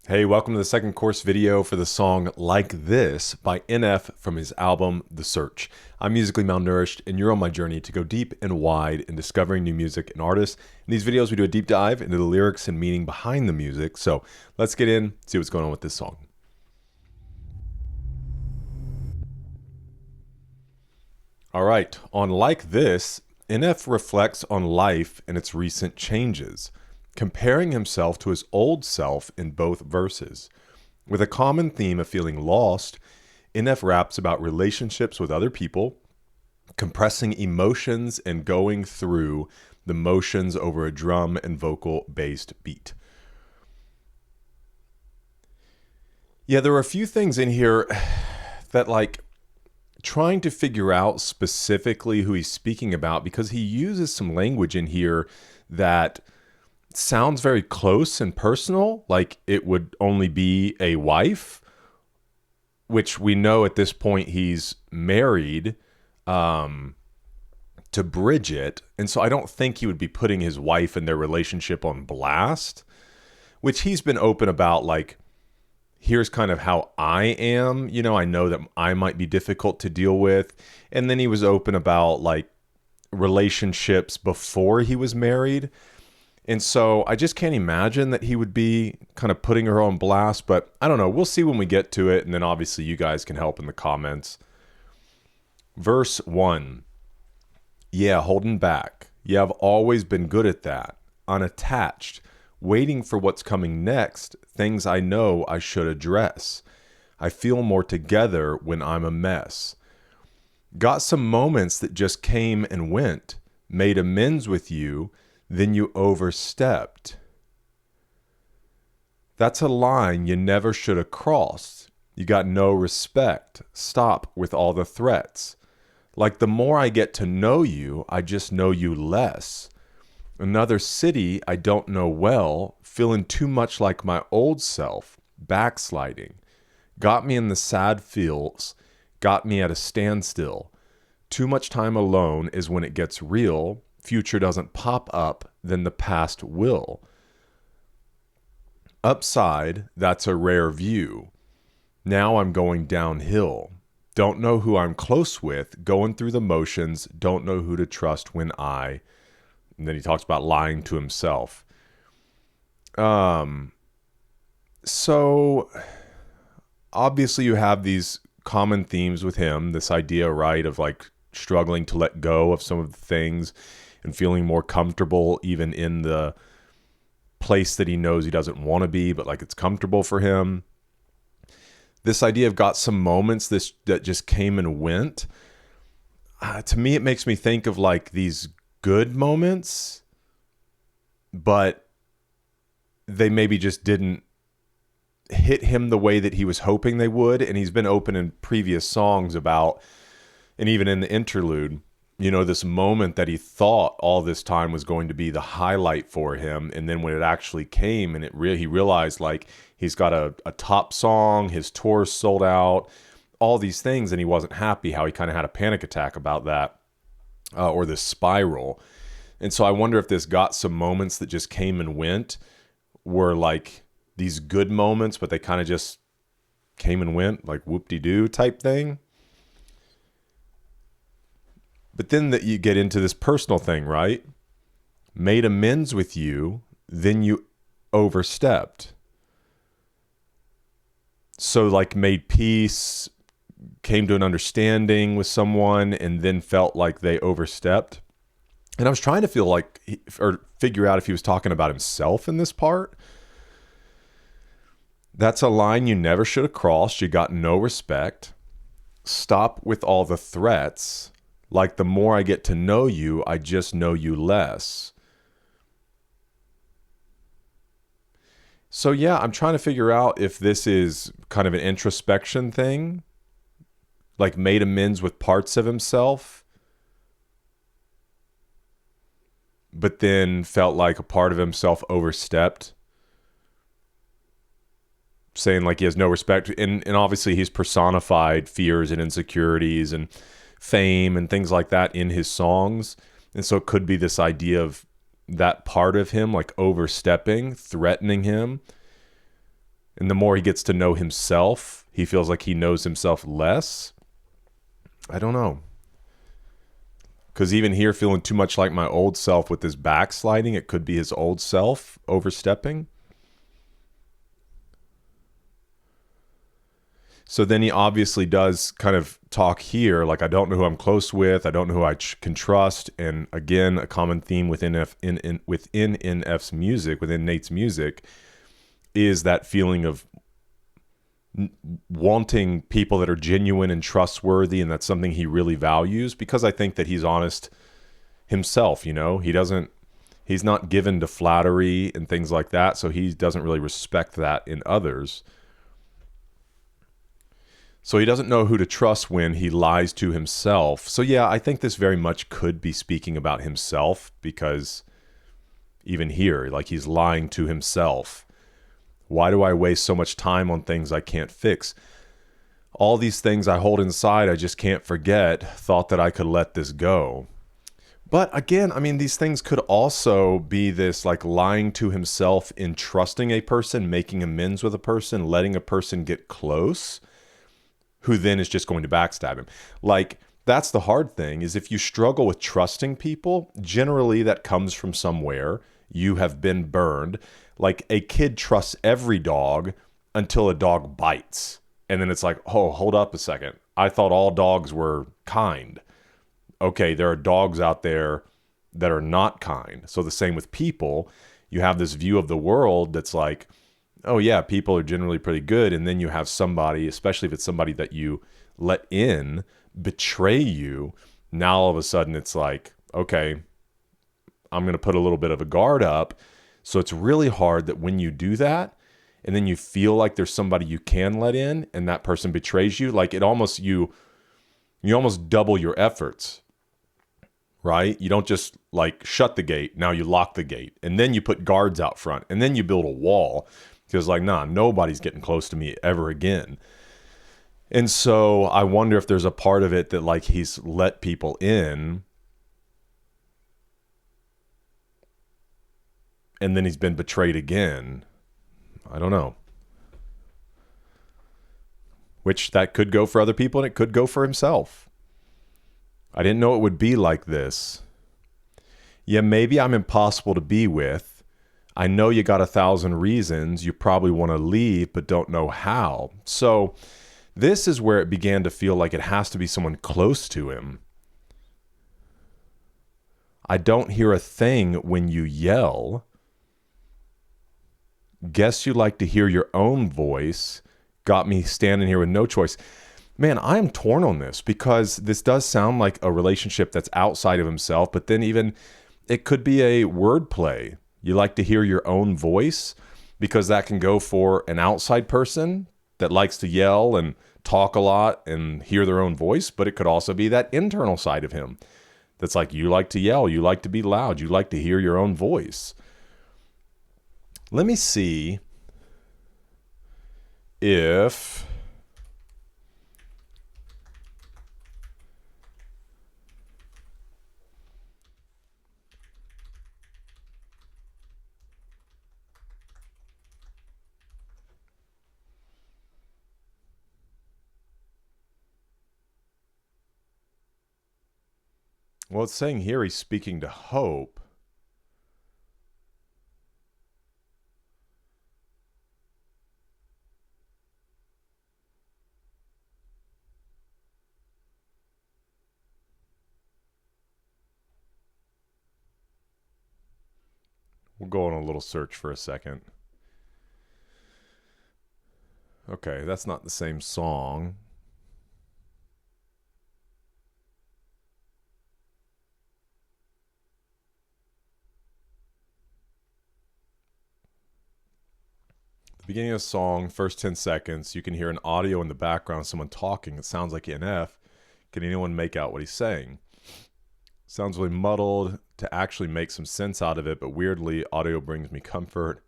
Hey, welcome to the second course video for the song Like This by NF from his album The Search. I'm musically malnourished, and you're on my journey to go deep and wide in discovering new music and artists. In these videos, we do a deep dive into the lyrics and meaning behind the music. So let's get in, see what's going on with this song. All right, on Like This, NF reflects on life and its recent changes, comparing himself to his old self in both verses. With a common theme of feeling lost, NF raps about relationships with other people, compressing emotions and going through the motions over a drum and vocal based beat. Yeah, there are a few things in here that trying to figure out specifically who he's speaking about, because he uses some language in here that sounds very close and personal, like it would only be a wife, which we know at this point he's married to Bridget. And so I don't think he would be putting his wife and their relationship on blast, which he's been open about, like, here's kind of how I am. You know, I know that I might be difficult to deal with. And then he was open about like relationships before he was married. And so I just can't imagine that he would be kind of putting her on blast, but I don't know. We'll see when we get to it. And then obviously you guys can help in the comments. Verse 1. Yeah, holding back. Yeah, I've always been good at that. Unattached. Waiting for what's coming next, things I know I should address. I feel more together when I'm a mess. Got some moments that just came and went, made amends with you, then you overstepped. That's a line you never should have crossed. You got no respect. Stop with all the threats. Like the more I get to know you, I just know you less. Another city I don't know well, feeling too much like my old self, backsliding. Got me in the sad feels, got me at a standstill. Too much time alone is when it gets real. Future doesn't pop up, then the past will. Upside, that's a rare view. Now I'm going downhill. Don't know who I'm close with, going through the motions, don't know who to trust when and then he talks about lying to himself. So obviously you have these common themes with him, this idea, right, of like struggling to let go of some of the things and feeling more comfortable even in the place that he knows he doesn't want to be, but like it's comfortable for him. This idea of got some moments that just came and went. To me, it makes me think of like these good moments, but they maybe just didn't hit him the way that he was hoping they would. And he's been open in previous songs about, and even in the interlude, you know, this moment that he thought all this time was going to be the highlight for him. And then when it actually came and he realized like he's got a top song, his tour's sold out, all these things, and he wasn't happy, how he kind of had a panic attack about that. Or this spiral. And so I wonder if this got some moments that just came and went were like these good moments, but they kind of just came and went, like whoop-de-doo type thing. But then that you get into this personal thing, right? Made amends with you, then you overstepped. So like made peace, came to an understanding with someone, and then felt like they overstepped. And I was trying to figure out if he was talking about himself in this part. That's a line you never should have crossed. You got no respect. Stop with all the threats. Like the more I get to know you, I just know you less. So yeah, I'm trying to figure out if this is kind of an introspection thing, like made amends with parts of himself, but then felt like a part of himself overstepped, saying like he has no respect. And obviously he's personified fears and insecurities and fame and things like that in his songs. And so it could be this idea of that part of him like overstepping, threatening him. And the more he gets to know himself, he feels like he knows himself less. I don't know. Because even here, feeling too much like my old self with this backsliding, it could be his old self overstepping. So then he obviously does kind of talk here, like, I don't know who I'm close with. I don't know who I can trust. And again, a common theme within NF's music, within Nate's music, is that feeling of wanting people that are genuine and trustworthy. And that's something he really values, because I think that he's honest himself. He's not given to flattery and things like that. So he doesn't really respect that in others. So he doesn't know who to trust when he lies to himself. So yeah, I think this very much could be speaking about himself, because even here, like, he's lying to himself. Why do I waste so much time on things I can't fix? All these things I hold inside, I just can't forget. Thought that I could let this go. But again, I mean, these things could also be this, like, lying to himself in trusting a person, making amends with a person, letting a person get close, who then is just going to backstab him. Like, that's the hard thing, is if you struggle with trusting people, generally that comes from somewhere. You have been burned. Like, a kid trusts every dog until a dog bites. And then it's like, oh, hold up a second. I thought all dogs were kind. Okay, there are dogs out there that are not kind. So the same with people. You have this view of the world that's like, oh yeah, people are generally pretty good. And then you have somebody, especially if it's somebody that you let in, betray you. Now all of a sudden it's like, okay, I'm going to put a little bit of a guard up. So it's really hard that when you do that, and then you feel like there's somebody you can let in and that person betrays you, like, it almost, you almost double your efforts, right? You don't just, like, shut the gate. Now you lock the gate, and then you put guards out front, and then you build a wall. Because, like, nah, nobody's getting close to me ever again. And so I wonder if there's a part of it that, like, he's let people in, and then he's been betrayed again. I don't know. Which, that could go for other people, and it could go for himself. I didn't know it would be like this. Yeah, maybe I'm impossible to be with. I know you got 1,000 reasons. You probably want to leave, but don't know how. So this is where it began to feel like it has to be someone close to him. I don't hear a thing when you yell. Guess you like to hear your own voice. Got me standing here with no choice. Man, I am torn on this, because this does sound like a relationship that's outside of himself, but then even it could be a wordplay. You like to hear your own voice, because that can go for an outside person that likes to yell and talk a lot and hear their own voice, but it could also be that internal side of him that's like, you like to yell, you like to be loud, you like to hear your own voice. Let me see if well, it's saying here he's speaking to Hope. We'll go on a little search for a second. Okay, that's not the same song. The beginning of the song, first 10 seconds, you can hear an audio in the background, someone talking. It sounds like NF. Can anyone make out what he's saying? Sounds really muddled. To actually make some sense out of it, but weirdly, audio brings me comfort.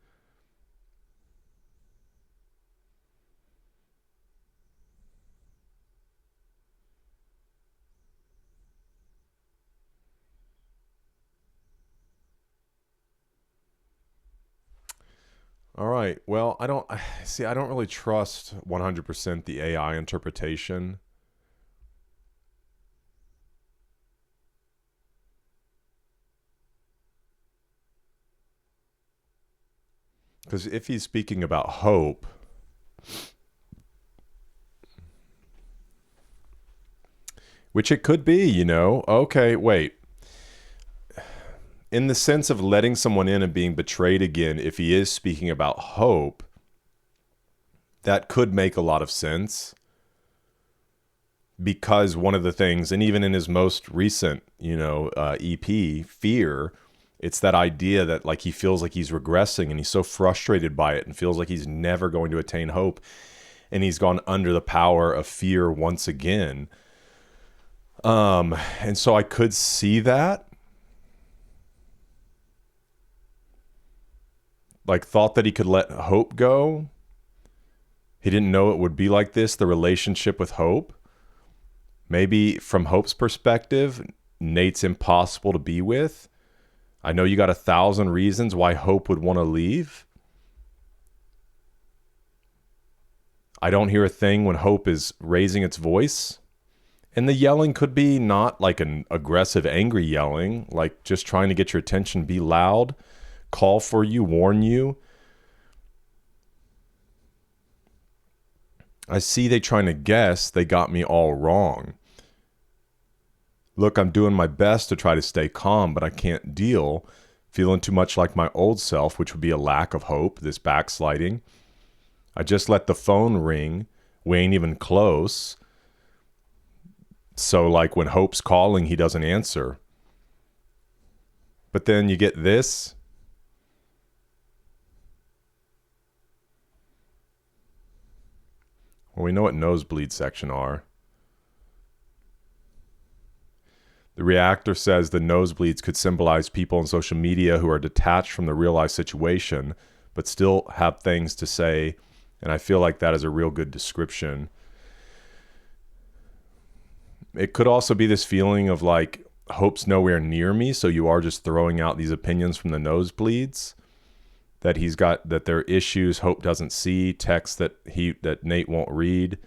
All right. Well, I don't see. I don't really trust 100% the AI interpretation. Because if he's speaking about hope, which it could be, okay, wait. In the sense of letting someone in and being betrayed again, if he is speaking about hope, that could make a lot of sense. Because one of the things, and even in his most recent, EP, Fear, it's that idea that like he feels like he's regressing and he's so frustrated by it and feels like he's never going to attain hope. And he's gone under the power of fear once again. And so I could see that. Like thought that he could let hope go. He didn't know it would be like this, the relationship with hope. Maybe from Hope's perspective, Nate's impossible to be with. I know you got 1,000 reasons why Hope would want to leave. I don't hear a thing when Hope is raising its voice. And the yelling could be not like an aggressive, angry yelling, like just trying to get your attention, be loud, call for you, warn you. I see they trying to guess they got me all wrong. Look, I'm doing my best to try to stay calm, but I can't deal. Feeling too much like my old self, which would be a lack of hope, this backsliding. I just let the phone ring. We ain't even close. So like when Hope's calling, he doesn't answer. But then you get this. Well, we know what nosebleed section are. The reactor says the nosebleeds could symbolize people on social media who are detached from the real life situation, but still have things to say. And I feel like that is a real good description. It could also be this feeling of like, Hope's nowhere near me, so you are just throwing out these opinions from the nosebleeds. That he's got, that there are issues Hope doesn't see, texts that Nate won't read.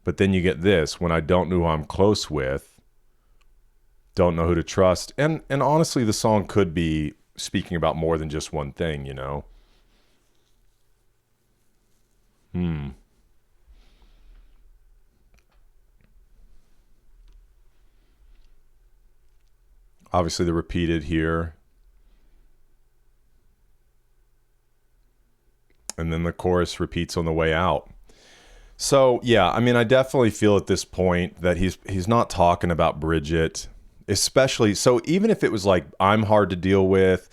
But then you get this, when I don't know who I'm close with, don't know who to trust. And honestly, the song could be speaking about more than just one thing, Obviously, the repeated here. And then the chorus repeats on the way out. So, yeah, I mean, I definitely feel at this point that he's not talking about Bridget, especially. So even if it was like, I'm hard to deal with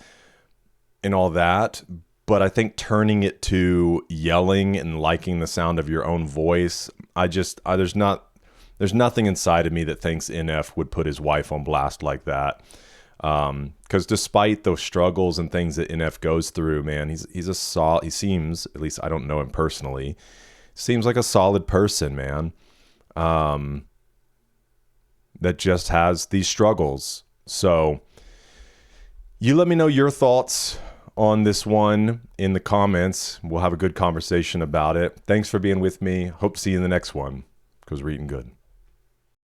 and all that, but I think turning it to yelling and liking the sound of your own voice, there's nothing inside of me that thinks NF would put his wife on blast like that. Because despite those struggles and things that NF goes through, man, he seems, at least I don't know him personally, seems like a solid person, man. That just has these struggles. So you let me know your thoughts on this one in the comments. We'll have a good conversation about it. Thanks for being with me. Hope to see you in the next one, because we're eating good.